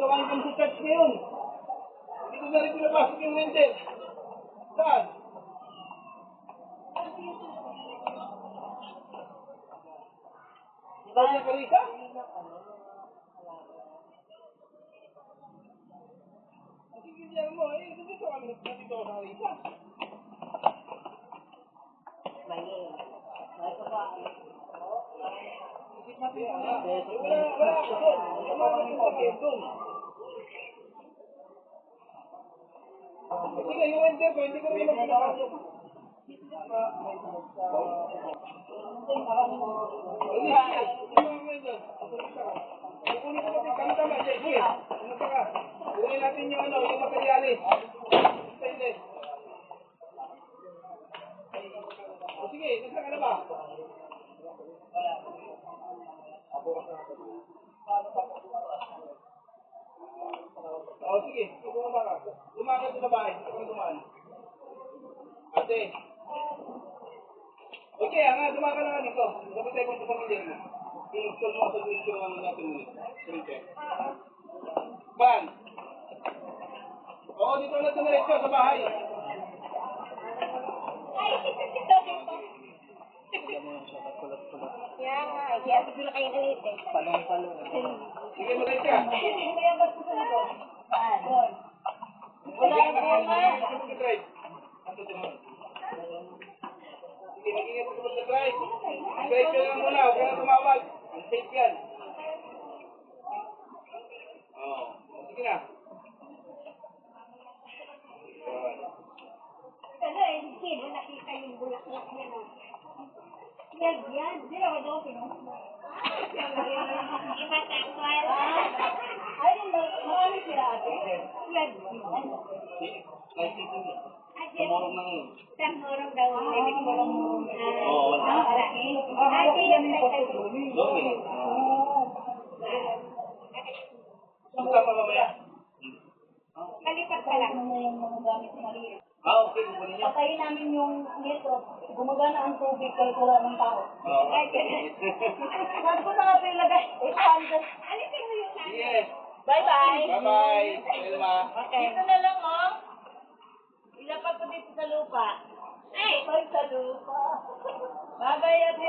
ginagawa ng sa church ngayon. Hindi ko na rin pinapasok yung winter. Saan? Diba yung kalisa? Sige, diyan mo. Eh, hindi sa kami dito sa kalisa. Mali. May pa pa. Wala ako doon. Wala kami sabihin doon. Sige, yung winter ko, hindi ko rin naman pinapasok. Kukunin ko natin tama-tama. Sige, pumunta ka. Kunin natin yung yung materyales. Stainless. O sige, nasa ka na ba? O sige, bumaba ka. Lumakad sa bahay. Ito kang dumaan. Ate. Okay, nga, dumaan ka na nga dito. Sabi tayo kung sa pamilya mo. I-install mo sa dito yung ano natin muna. Printer. Ban. Oo, dito ulit na diretso sa bahay. Ay, dito. Kaya nga, kaya siguro kayo nalit eh. Palong-palong. Sige, mag-right ka. Kaya ba't gusto mo doon? Wala na po nga. Sige, mag-drive. Sige, mag-ingat ka mag-drive. Mag-drive ka lang muna, huwag ka na tumawag. Safe yan. Oo. Sige na. Pero eh, sino nakita yung bulaklak niya no? Yan. Hindi ako doon pinuha. Iba takwal. Ay, marami sila ate. Yan. Samorong na ngayon. Samorong daw. Oo, wala. Ate, yan may tayo. Doon eh. Punta pa mamaya. Kalipat ka lang. Mga gamit maliit. Okay, kukunin niyo. Patayin namin yung nito. Gumagana ang tubig kaya wala ng tao. Oo. Ay, ganun. Saan ko na nga ito ilagay? Expanded. Alisin mo yung namin. Yes. Bye-bye. Bye-bye. Elma. Okay. Dito na lang, oh. Ilapat ko dito sa lupa. Ay! Sa lupa. Bye-bye, ate.